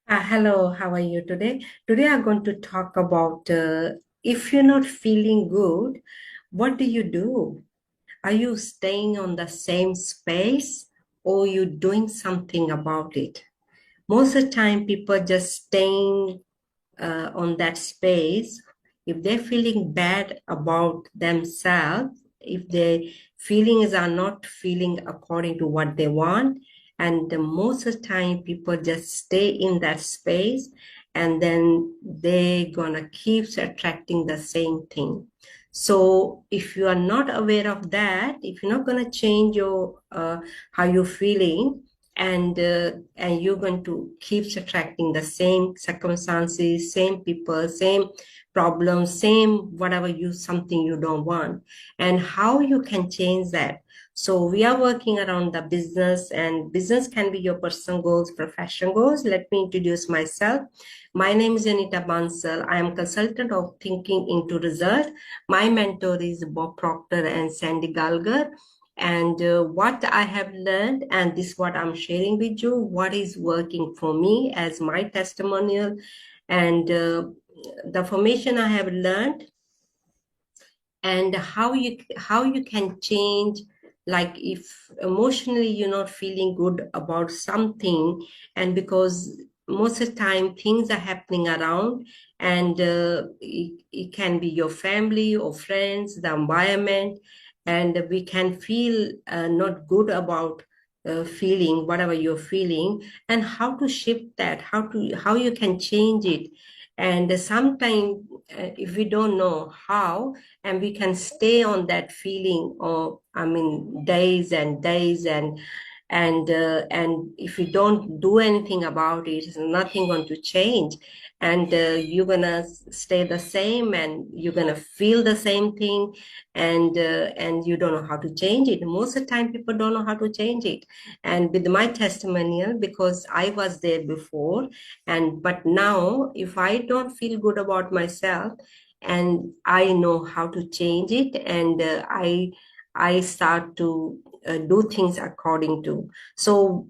Hello, how are you today? Today I'm going to talk about if you're not feeling good, what do you do? Are you staying on the same space or you doing something about it? Most of the time, people just staying on that space. If they're feeling bad about themselves, if their feelings are not feeling according to what they want, and most of the time people just stay in that space, and then they're gonna keep attracting the same thing. So if you are not aware of that, if you're not gonna change your how you're feeling, and you're going to keep attracting the same circumstances, same people, same problems, same whatever you something you don't want, and how you can change that. So we are working around the business, and business can be your personal goals, professional goals. Let me introduce myself. My name is Anita Bansal. I am consultant of thinking into result. My mentor is Bob Proctor and Sandy Galgar, and what I have learned, and this is what I'm sharing with you, what is working for me as my testimonial, and the formation I have learned, and how you can change, like if emotionally you're not feeling good about something, and because most of the time things are happening around, and it can be your family or friends, the environment, and we can feel not good about feeling whatever you're feeling, and how to shift that, how you can change it. And sometimes if we don't know how, and we can stay on that feeling, or I mean days and days, and if you don't do anything about it, it's nothing going to change, and you're gonna stay the same, and you're gonna feel the same thing, and you don't know how to change it. Most of the time people don't know how to change it. And with my testimonial, because I was there before, and but now if I don't feel good about myself, and I know how to change it, and I start to do things according to. So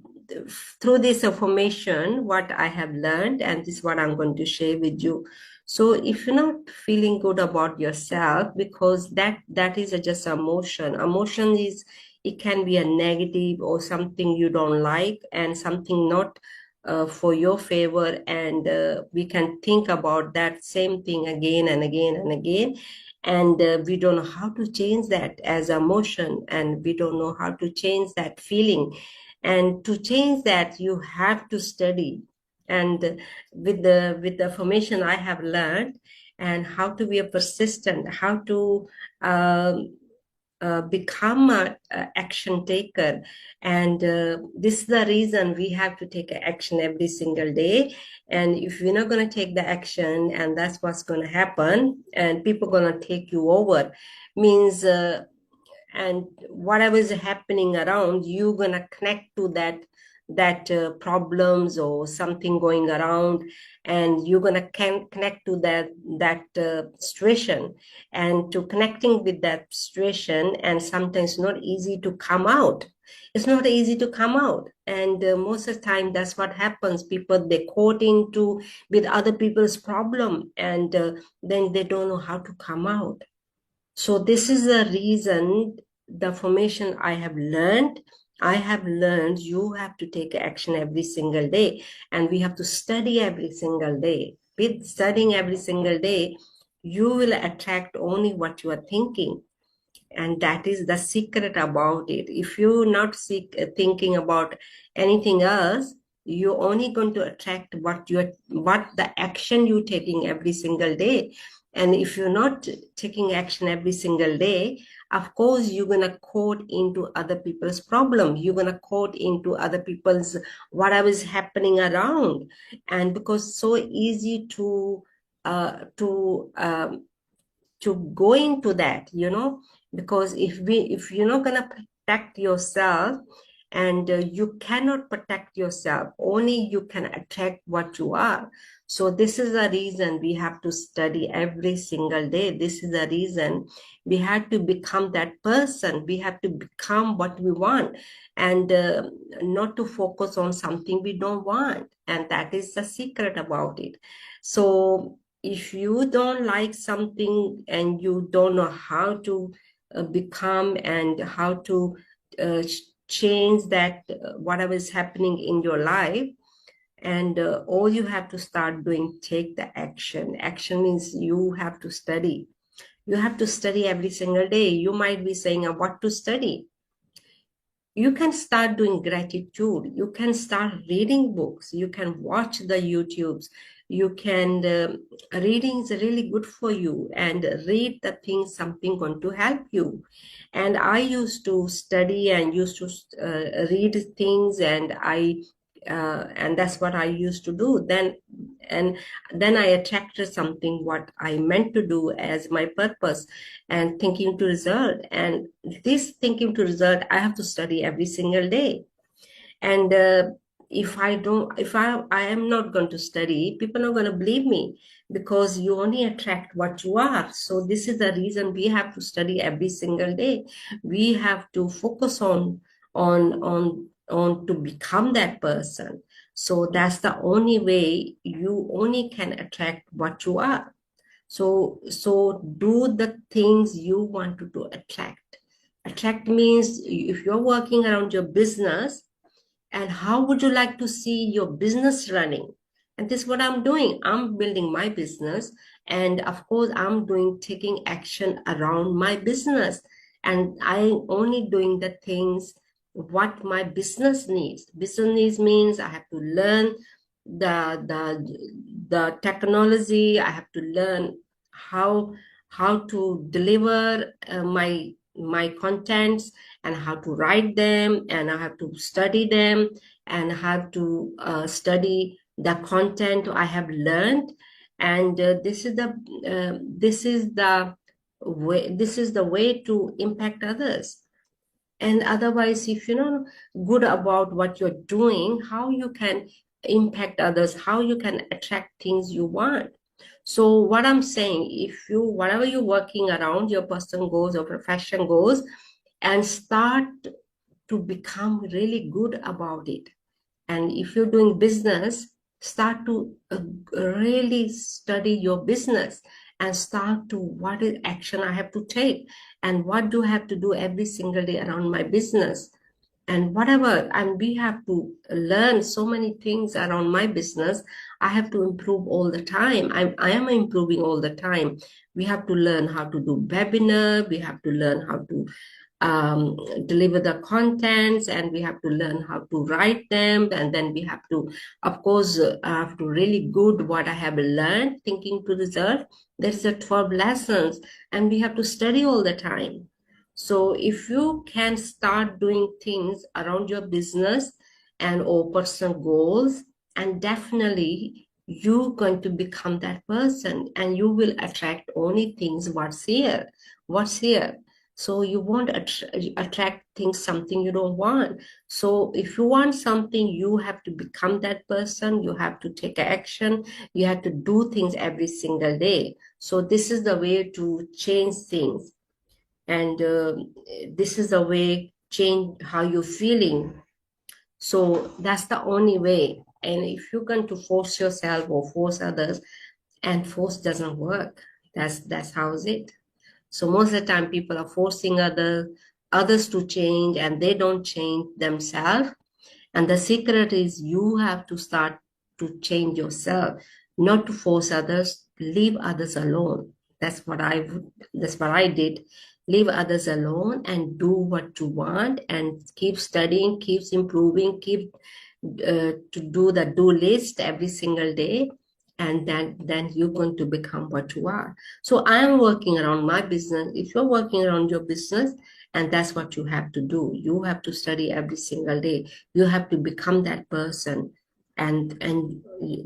through this information, what I have learned, and this is what I'm going to share with you. So if you're not feeling good about yourself, because that is just emotion. Emotion is, it can be a negative or something you don't like, and something not for your favor, and we can think about that same thing again and again and again, and we don't know how to change that as emotion, and we don't know how to change that feeling. And to change that, you have to study, and with the information I have learned, and how to be a persistent, how to um, become a action taker. And this is the reason we have to take action every single day. And if you're not going to take the action, and that's what's going to happen, and people going to take you over, means and whatever is happening around, you're going to connect to that problems or something going around, and you're going to connect to that situation, and to connecting with that situation, and sometimes not easy to come out. It's not easy to come out, and most of the time that's what happens. People, they caught into with other people's problem, and then they don't know how to come out. So this is the reason, the formation I have learned you have to take action every single day, and we have to study every single day. With studying every single day, you will attract only what you are thinking. And that is the secret about it. If you're not thinking about anything else, you're only going to attract what the action you're taking every single day. And if you're not taking action every single day, of course you're going to caught into other people's problem, you're going to caught into other people's whatever is happening around. And because so easy to go into that, because if you're not going to protect yourself, and you cannot protect yourself. Only you can attract what you are. So this is the reason we have to study every single day. This is the reason we have to become that person. We have to become what we want, and not to focus on something we don't want. And that is the secret about it. So if you don't like something and you don't know how to become and how to uh, change that, whatever is happening in your life, and all you have to start doing, take the action. Action means you have to study. You have to study every single day. You might be saying, what to study? You can start doing gratitude. You can start reading books. You can watch the YouTubes. You can, reading is really good for you, and read the things, something going to help you. And I used to study and used to read things, and that's what I used to do then. And then I attracted something what I meant to do as my purpose, and thinking to result. And this thinking to result, I have to study every single day. And if I don't, if I am not going to study, people are going to believe me, because you only attract what you are. So this is the reason we have to study every single day. We have to focus on to become that person. So that's the only way you only can attract what you are. So do the things you want to do attract. Attract means if you're working around your business, and how would you like to see your business running? And this is what I'm doing. I'm building my business, and of course I'm doing, taking action around my business, and I'm only doing the things what my business needs. Business needs means I have to learn the technology. I have to learn how to deliver my contents, and how to write them, and I have to study them, and I have to study the content I have learned. And this is the way to impact others. And otherwise, if you're not good about what you're doing, how you can impact others, how you can attract things you want. So what I'm saying, if you, whatever you're working around, your person goes or profession goes, and start to become really good about it. And if you're doing business, start to really study your business, and start to, what is action I have to take, and what do I have to do every single day around my business, and whatever. And we have to learn so many things around my business. I have to improve all the time. I am improving all the time. We have to learn how to do webinar. We have to learn how to deliver the contents, and we have to learn how to write them. And then we have to, of course, have to really good what I have learned, thinking to result. There's the 12 lessons, and we have to study all the time. So if you can start doing things around your business and or personal goals, and definitely you're going to become that person, and you will attract only things what's here. So you won't attract things, something you don't want. So if you want something, you have to become that person. You have to take action. You have to do things every single day. So this is the way to change things. And this is the way change how you're feeling. So that's the only way. And if you're going to force yourself or force others, and force doesn't work. That's how is it. So most of the time people are forcing others to change, and they don't change themselves. And the secret is you have to start to change yourself, not to force others, leave others alone. That's what I did. Leave others alone and do what you want, and keep studying, keeps improving, keep to do the do list every single day. And then you're going to become what you are. So I'm working around my business. If you're working around your business, and that's what you have to do, you have to study every single day. You have to become that person, and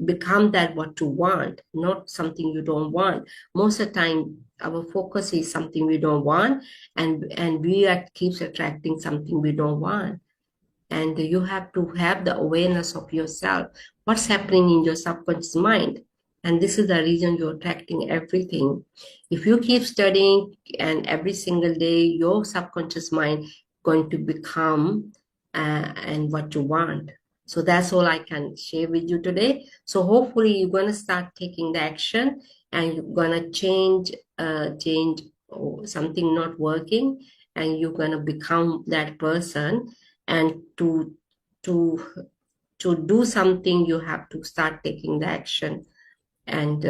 become that what you want, not something you don't want. Most of the time our focus is something we don't want, and we keeps attracting something we don't want. and you have to have the awareness of yourself, what's happening in your subconscious mind. And this is the reason you're attracting everything. If you keep studying and every single day your subconscious mind going to become and what you want. So that's all I can share with you today. So hopefully you're going to start taking the action, and you're going to change something not working, and you're going to become that person. And to to do something, you have to start taking the action. And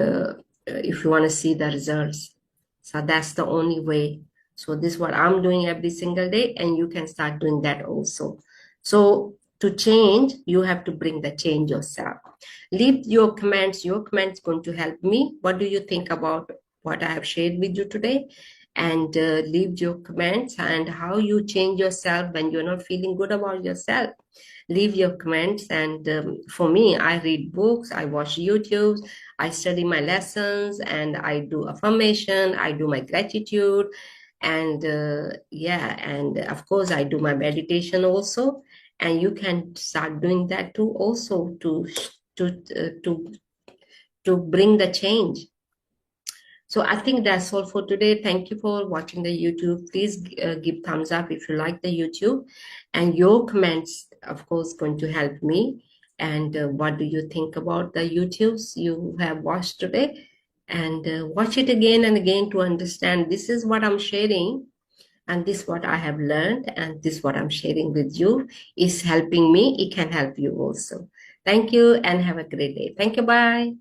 if you want to see the results, so that's the only way. So this is what I'm doing every single day, and you can start doing that also. So to change, you have to bring the change yourself. Leave your comments. Your comments going to help me. What do you think about what I have shared with you today? And leave your comments and how you change yourself when you're not feeling good about yourself. Leave your comments. And for me, I read books, I watch YouTube, I study my lessons, and I do affirmation, I do my gratitude, and yeah, and of course I do my meditation also. And you can start doing that too also, to to bring the change. So I think that's all for today. Thank you for watching the YouTube. Please give thumbs up if you like the YouTube, and your comments, of course, going to help me. And what do you think about the YouTubes you have watched today? And watch it again and again to understand this is what I'm sharing, and this what I have learned, and this what I'm sharing with you is helping me. It can help you also. Thank you and have a great day. Thank you. Bye.